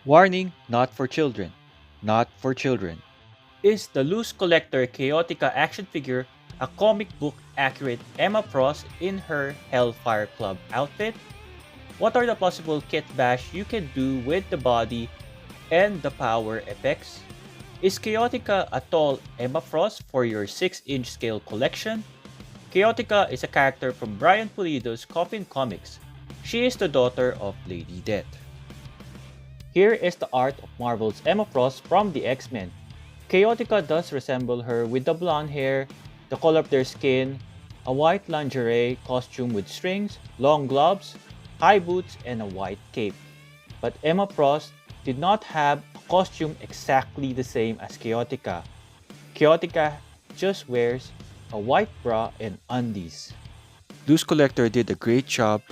Warning, not for children. Not for children. Is the LooseCollector Chaotica action figure a comic book accurate Emma Frost in her Hellfire Club outfit? What are the possible kitbash you can do with the body and the power effects? Is Chaotica a tall Emma Frost for your 6-inch scale collection? Chaotica is a character from Brian Pulido's Coffin comics. She is the daughter of Lady Death. Here is the art of Marvel's Emma Frost from the X-Men. Chaotica does resemble her with the blonde hair, the color of their skin, a white lingerie costume with strings, long gloves, high boots, and a white cape. But Emma Frost did not have a costume exactly the same as Chaotica. Chaotica just wears a white bra and undies. LooseCollector did a great job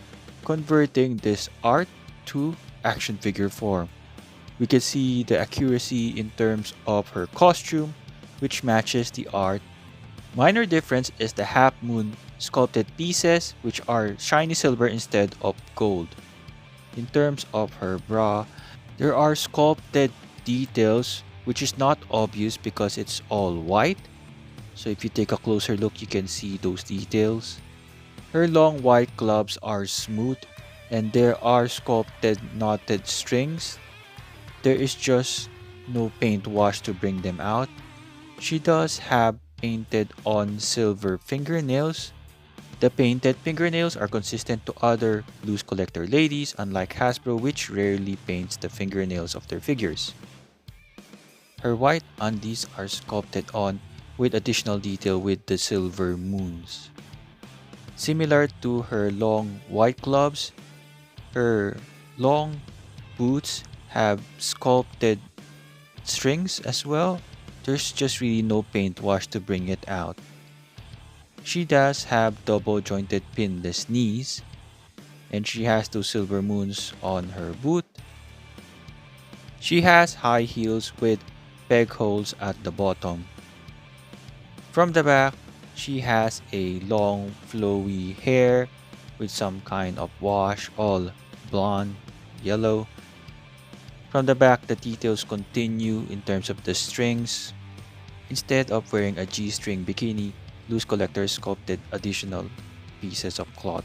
converting this art to action figure form. We can see the accuracy in terms of her costume, which matches the art. Minor difference is the half moon sculpted pieces, which are shiny silver instead of gold. In terms of her bra, there are sculpted details which is not obvious because it's all white. So if you take a closer look, you can see those details. Her long white gloves are smooth and there are sculpted knotted strings. There is just no paint wash to bring them out. She does have painted on silver fingernails. The painted fingernails are consistent to other LooseCollector ladies, unlike Hasbro, which rarely paints the fingernails of their figures. Her white undies are sculpted on with additional detail with the silver moons. Similar to her long white gloves, her long boots have sculpted strings as well. There's just really no paint wash to bring it out. She does have double jointed pinless knees, and she has two silver moons on her boot. She has high heels with peg holes at the bottom. From the back, she has a long flowy hair with some kind of wash, all blonde, yellow. From the back, the details continue in terms of the strings. Instead of wearing a G-string bikini, LooseCollector sculpted additional pieces of cloth.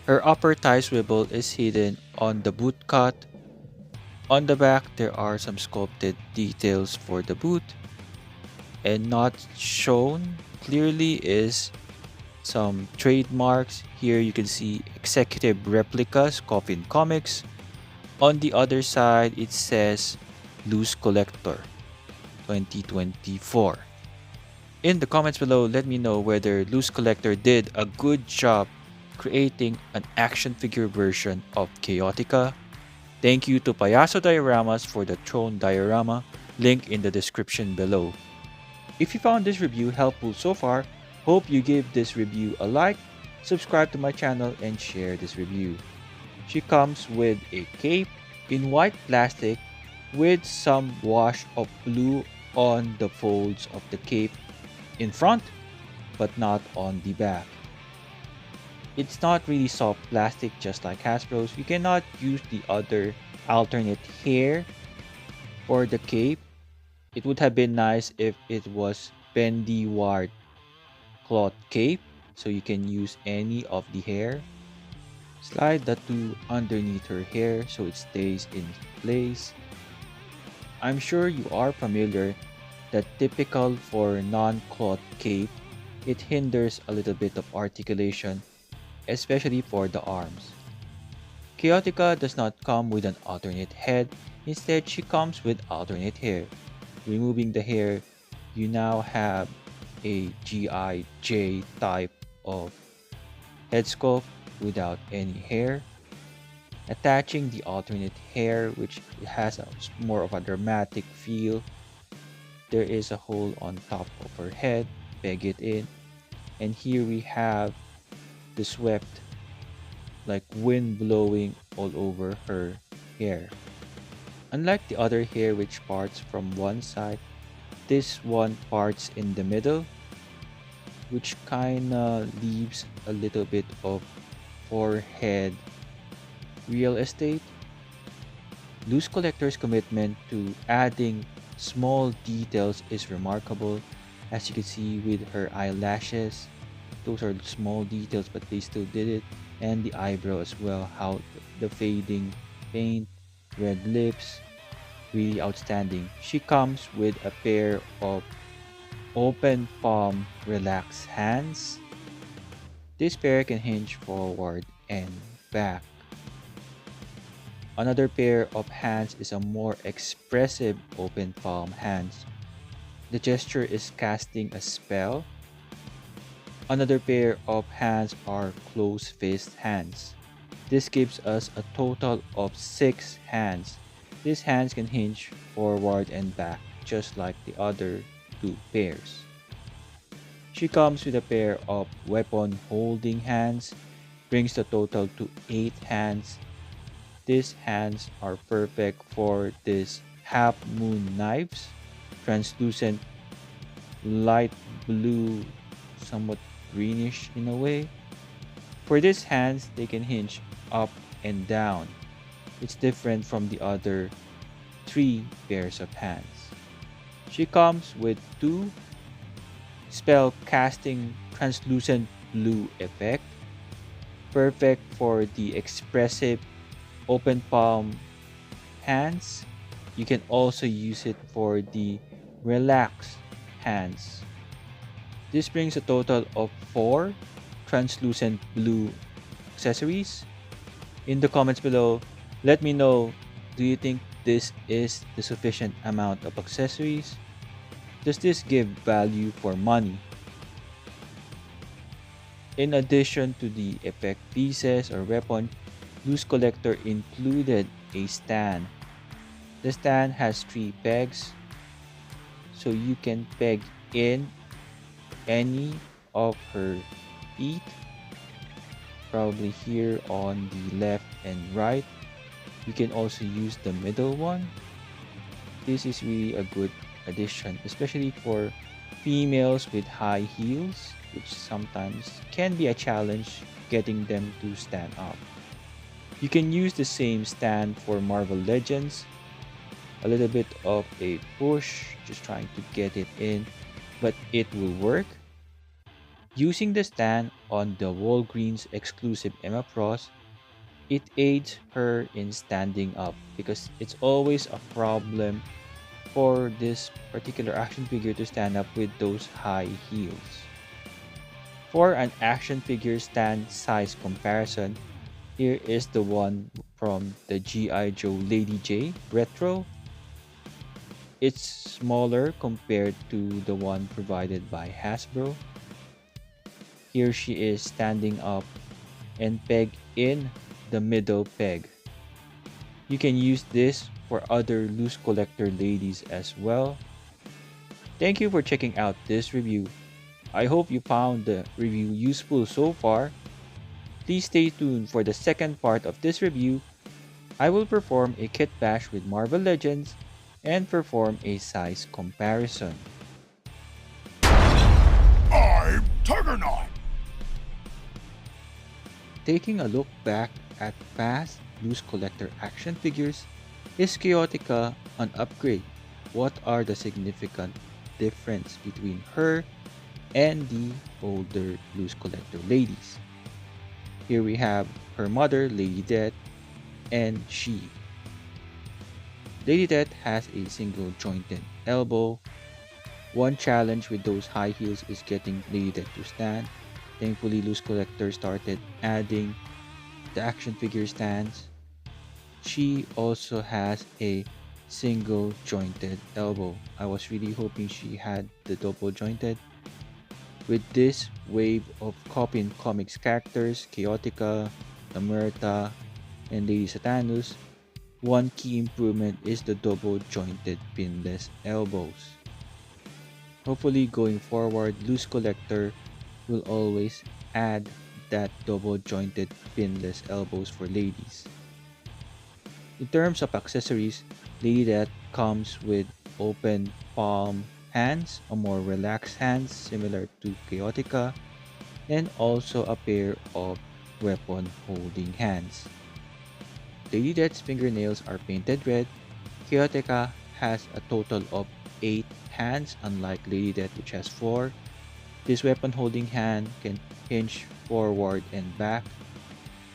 Her upper thigh swivel is hidden on the boot cut. On the back, there are some sculpted details for the boot. And not shown clearly is some trademarks. Here you can see Executive Replicas, Coffin Comics. On the other side, it says LooseCollector 2024. In the comments below, let me know whether LooseCollector did a good job creating an action figure version of Chaotica. Thank you to Payaso Dioramas for the throne diorama, link in the description below. If you found this review helpful so far, hope you give this review a like, subscribe to my channel, and share this review. She comes with a cape in white plastic with some wash of blue on the folds of the cape in front, but not on the back. It's not really soft plastic just like Hasbro's. You cannot use the other alternate hair for the cape. It would have been nice if it was bendy ward cloth cape, so you can use any of the hair. Slide the two underneath her hair so it stays in place. I'm sure you are familiar that typical for non-cloth cape, it hinders a little bit of articulation, especially for the arms. Chaotica does not come with an alternate head, instead she comes with alternate hair. Removing the hair, you now have a G.I. J type of head sculpt without any hair. Attaching the alternate hair, which has a more of a dramatic feel. There is a hole on top of her head, peg it in, and here we have the swept, like wind blowing all over her hair. Unlike the other hair which parts from one side, this one parts in the middle, which kinda leaves a little bit of forehead real estate. Loose Collector's commitment to adding small details is remarkable, as you can see with her eyelashes. Those are small details, but they still did it. And the eyebrow as well, how the fading paint, red lips, really outstanding. She comes with a pair of open palm relaxed hands. This pair can hinge forward and back. Another pair of hands is a more expressive open palm hands. The gesture is casting a spell. Another pair of hands are closed fist hands. This gives us a total of 6 hands. These hands can hinge forward and back just like the other 2 pairs. She comes with a pair of weapon holding hands, brings the total to 8 hands. These hands are perfect for these half moon knives, translucent light blue, somewhat greenish in a way. For these hands, they can hinge up and down. It's different from the other 3 pairs of hands. She comes with 2 spell casting translucent blue effect, perfect for the expressive open palm hands. You can also use it for the relaxed hands. This brings a total of 4 translucent blue accessories. In the comments below, let me know, do you think this is the sufficient amount of accessories? Does this give value for money? In addition to the effect pieces or weapon, Loose Collector included a stand. The stand has 3 pegs, so you can peg in any of her feet, probably here on the left and right. You can also use the middle one. This is really a good addition, especially for females with high heels, which sometimes can be a challenge getting them to stand up. You can use the same stand for Marvel Legends. A little bit of a push, just trying to get it in, but it will work. Using the stand on the Walgreens exclusive Emma Frost, it aids her in standing up because it's always a problem for this particular action figure to stand up with those high heels. For an action figure stand size comparison, here is the one from the G.I. Joe Lady J Retro. It's smaller compared to the one provided by Hasbro. Here she is standing up and pegged in the middle peg. You can use this for other Loose Collector ladies as well. Thank you for checking out this review. I hope you found the review useful so far. Please stay tuned for the second part of this review. I will perform a kit bash with Marvel Legends and perform a size comparison. I'm Juggernaut! Taking a look back at past Loose Collector action figures, is Chaotica an upgrade? What are the significant difference between her and the older Loose Collector ladies? Here we have her mother, Lady Death, and she. Lady Death has a single jointed elbow. One challenge with those high heels is getting Lady Death to stand. Thankfully, Loose Collector started adding the action figure stands. She also has a single jointed elbow. I was really hoping she had the double jointed. With this wave of Coffin comics characters, Chaotica, Tamerta, and Lady Satanus, one key improvement is the double jointed pinless elbows. Hopefully going forward, Loose Collector will always add that double jointed pinless elbows for ladies. In terms of accessories, Lady Death comes with open palm hands, a more relaxed hands similar to Chaotica, and also a pair of weapon holding hands. Lady Death's fingernails are painted red. Chaotica has a total of 8 hands, unlike Lady Death which has 4. This weapon holding hand can hinge forward and back,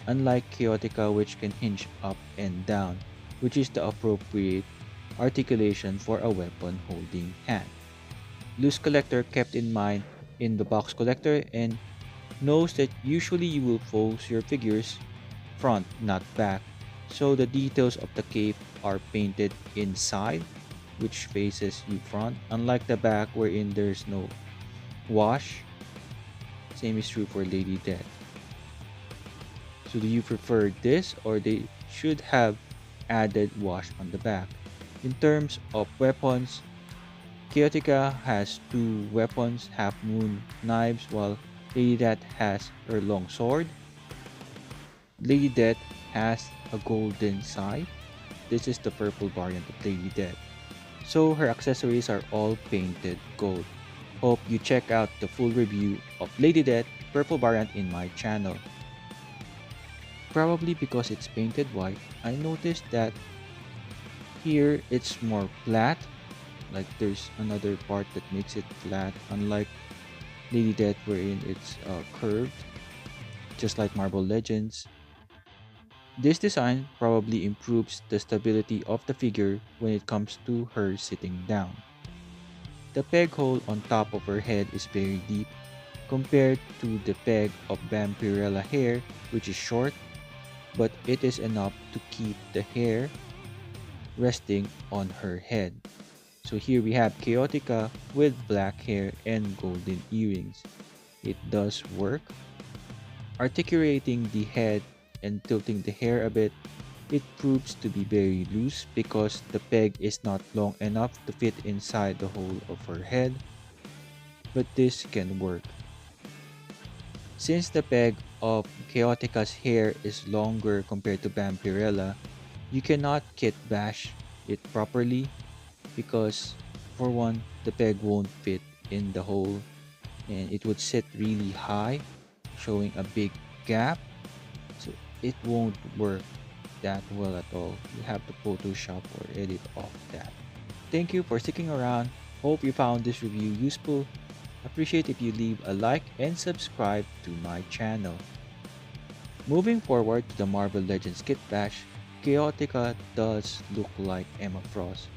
unlike Chaotica which can hinge up and down, which is the appropriate articulation for a weapon holding hand. LooseCollector kept in mind in the box collector and knows that usually you will pose your figures front, not back, so the details of the cape are painted inside, which faces you front, unlike the back wherein there's no wash. Same is true for Lady Death. So do you prefer this, or they should have added wash on the back? In terms of weapons, Chaotica has 2 weapons, half moon knives, while Lady Death has her long sword. Lady Death has a golden scythe. This is the purple variant of Lady Death. So her accessories are all painted gold. Hope you check out the full review of Lady Death purple variant in my channel. Probably because it's painted white, I noticed that here it's more flat. Like there's another part that makes it flat, unlike Lady Death wherein it's curved, just like Marble Legends. This design probably improves the stability of the figure when it comes to her sitting down. The peg hole on top of her head is very deep compared to the peg of Vampirella hair, which is short, but it is enough to keep the hair resting on her head. So here we have Chaotica with black hair and golden earrings. It does work. Articulating the head and tilting the hair a bit, it proves to be very loose because the peg is not long enough to fit inside the hole of her head, but this can work. Since the peg of Chaotica's hair is longer compared to Vampirella, you cannot kitbash it properly because, for one, the peg won't fit in the hole and it would sit really high, showing a big gap, so it won't work that well at all. You have to Photoshop or edit off that. Thank you for sticking around. Hope you found this review useful. Appreciate if you leave a like and subscribe to my channel. Moving forward to the Marvel Legends Kitbash, Chaotica does look like Emma Frost.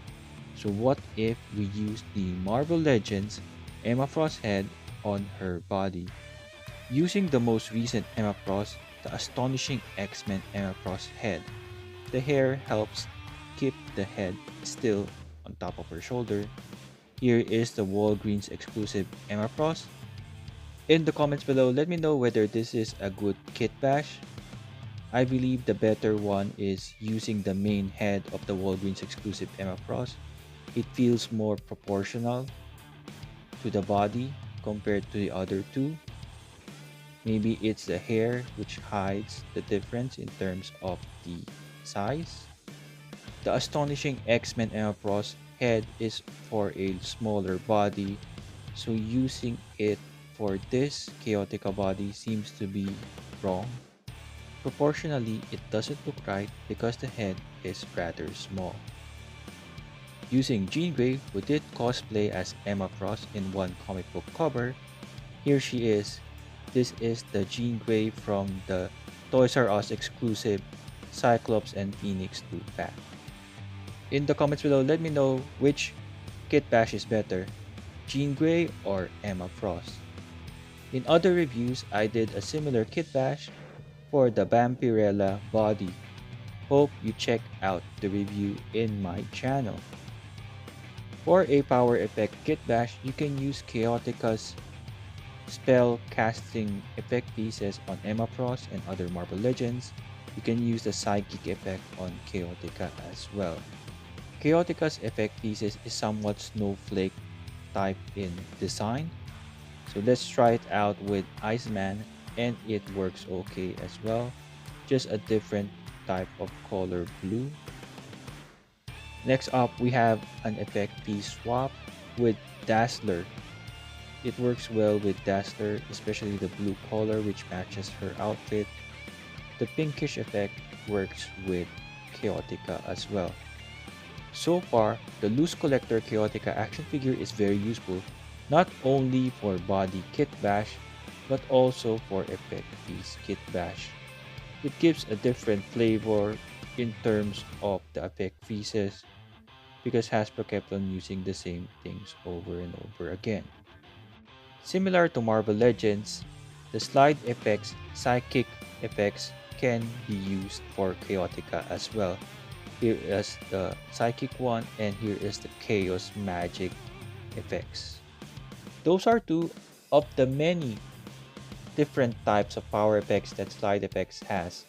So what if we use the Marvel Legends Emma Frost head on her body? Using the most recent Emma Frost, the astonishing X-Men Emma Frost head. The hair helps keep the head still on top of her shoulder. Here is the Walgreens exclusive Emma Frost. In the comments below, let me know whether this is a good kitbash. I believe the better one is using the main head of the Walgreens exclusive Emma Frost. It feels more proportional to the body compared to the other two. Maybe it's the hair which hides the difference in terms of the size. The astonishing X-Men Emma Frost head is for a smaller body, so using it for this Chaotica body seems to be wrong. Proportionally, it doesn't look right because the head is rather small. Using Jean Grey, who did cosplay as Emma Frost in one comic book cover, here she is. This is the Jean Grey from the Toys R Us exclusive Cyclops and Phoenix 2 pack. In the comments below, let me know which kitbash is better, Jean Grey or Emma Frost. In other reviews, I did a similar kitbash for the Vampirella body. Hope you check out the review in my channel. For a power effect kitbash, you can use Chaotica's spell casting effect pieces on Emma Frost and other Marvel Legends. You can use the psychic effect on Chaotica as well. Chaotica's effect pieces is somewhat snowflake type in design. So let's try it out with Iceman, and it works okay as well. Just a different type of color blue. Next up, we have an effect piece swap with Dazzler. It works well with Dazzler, especially the blue color which matches her outfit. The pinkish effect works with Chaotica as well. So far, the LooseCollector Chaotica action figure is very useful, not only for body Kitbash, but also for effect piece Kitbash. It gives a different flavor in terms of the effect pieces because Hasbro kept on using the same things over and over again. Similar to Marvel Legends, the slide effects, psychic effects can be used for Chaotica as well. Here is the psychic one and here is the chaos magic effects. Those are two of the many different types of power effects that slide effects has.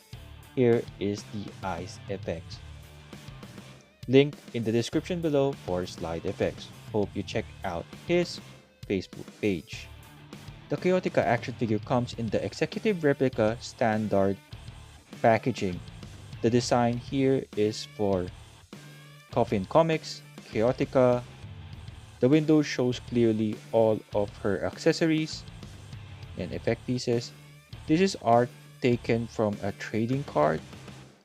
Here is the ice effects. Link in the description below for slide effects. Hope you check out his Facebook page. The Chaotica action figure comes in the Executive Replica standard packaging. The design here is for Coffin Comics, Chaotica. The window shows clearly all of her accessories and effect pieces. This is art taken from a trading card.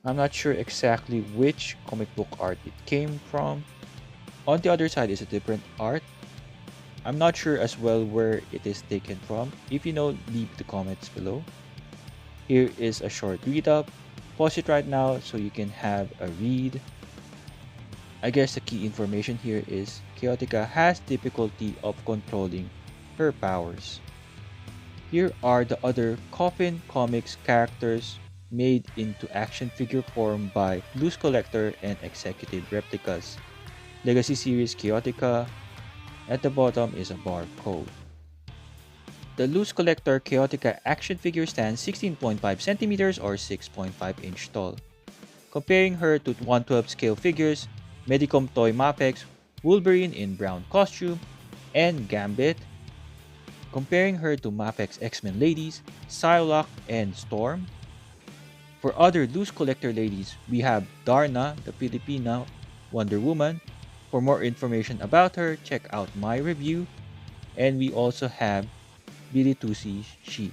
I'm not sure exactly which comic book art it came from. On the other side is a different art. I'm not sure as well where it is taken from. If you know, leave the comments below. Here is a short read up. Pause it right now so you can have a read. I guess the key information here is Chaotica has difficulty of controlling her powers. Here are the other Coffin Comics characters made into action figure form by LooseCollector and Executive Replicas. Legacy Series Chaotica. At the bottom is a barcode. The LooseCollector Chaotica action figure stands 16.5 cm or 6.5 inch tall. Comparing her to 1/12 scale figures, Medicom Toy Mapex, Wolverine in brown costume, and Gambit. Comparing her to Mapex X-Men ladies, Psylocke and Storm. For other LooseCollector ladies, we have Darna, the Filipina Wonder Woman. For more information about her, check out my review. And we also have Billy Tusi She.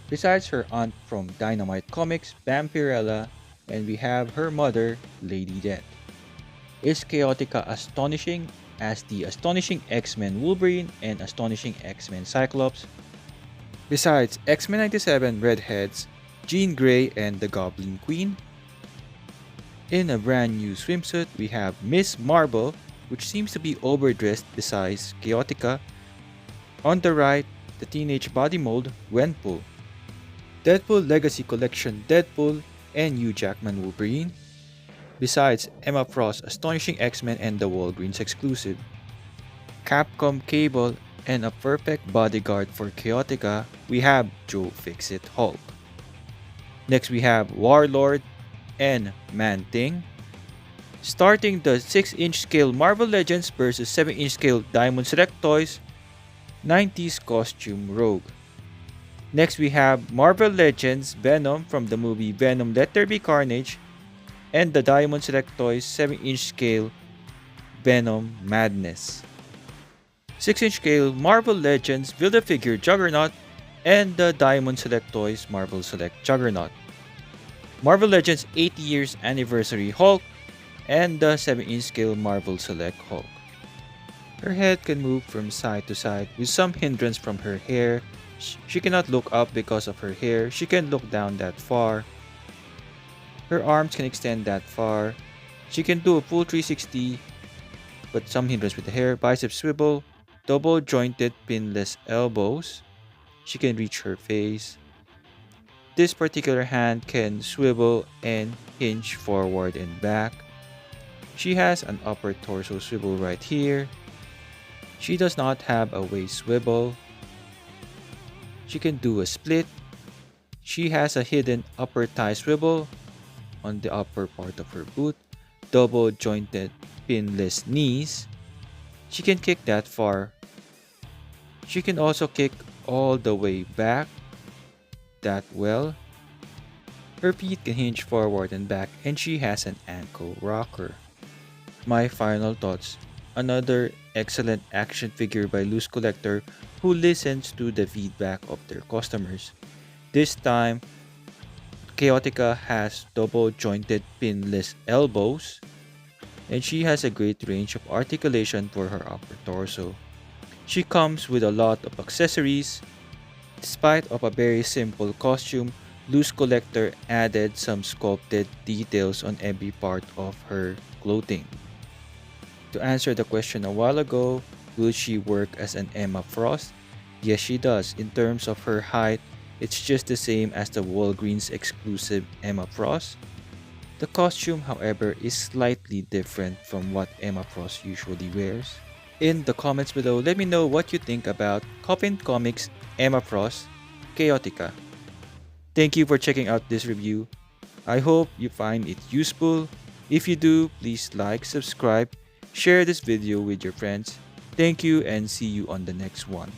Besides her aunt from Dynamite Comics, Vampirella, and we have her mother, Lady Death. Is Chaotica astonishing as the Astonishing X-Men Wolverine and Astonishing X-Men Cyclops? Besides X-Men 97 Redheads, Jean Grey and the Goblin Queen. In a brand new swimsuit, we have Miss Marvel, which seems to be overdressed besides Chaotica. On the right, the teenage body mold, Gwenpool. Deadpool Legacy Collection Deadpool and Hugh Jackman Wolverine. Besides Emma Frost, Astonishing X-Men and the Walgreens exclusive. Capcom Cable and a perfect bodyguard for Chaotica, we have Joe Fixit Hulk. Next we have Warlord and Man-Thing. Starting the 6-inch scale Marvel Legends versus 7-inch scale Diamond Select Toys, 90s costume Rogue. Next we have Marvel Legends Venom from the movie Venom Let There Be Carnage and the Diamond Select Toys 7-inch scale Venom Madness. 6-inch scale Marvel Legends Build-A-Figure Juggernaut and the Diamond Select Toys Marvel Select Juggernaut. Marvel Legends 80 years anniversary Hulk and the 7-inch scale Marvel Select Hulk. Her head can move from side to side with some hindrance from her hair. She cannot look up because of her hair. She can look down that far. Her arms can extend that far. She can do a full 360, but some hindrance with the hair. Bicep swivel, double jointed pinless elbows. She can reach her face. This particular hand can swivel and hinge forward and back. She has an upper torso swivel right here. She does not have a waist swivel. She can do a split. She has a hidden upper thigh swivel on the upper part of her boot. Double jointed pinless knees. She can kick that far. She can also kick all the way back that well. Her feet can hinge forward and back, and she has an ankle rocker. My final thoughts. Another excellent action figure by LooseCollector who listens to the feedback of their customers. This time, Chaotica has double-jointed pinless elbows, and she has a great range of articulation for her upper torso. She comes with a lot of accessories. Despite of a very simple costume, LooseCollector added some sculpted details on every part of her clothing. To answer the question a while ago, will she work as an Emma Frost? Yes, she does. In terms of her height, it's just the same as the Walgreens exclusive Emma Frost. The costume, however, is slightly different from what Emma Frost usually wears. In the comments below, let me know what you think about Coffin Comics Emma Frost Chaotica. Thank you for checking out this review. I hope you find it useful. If you do, please like, subscribe, share this video with your friends. Thank you and see you on the next one.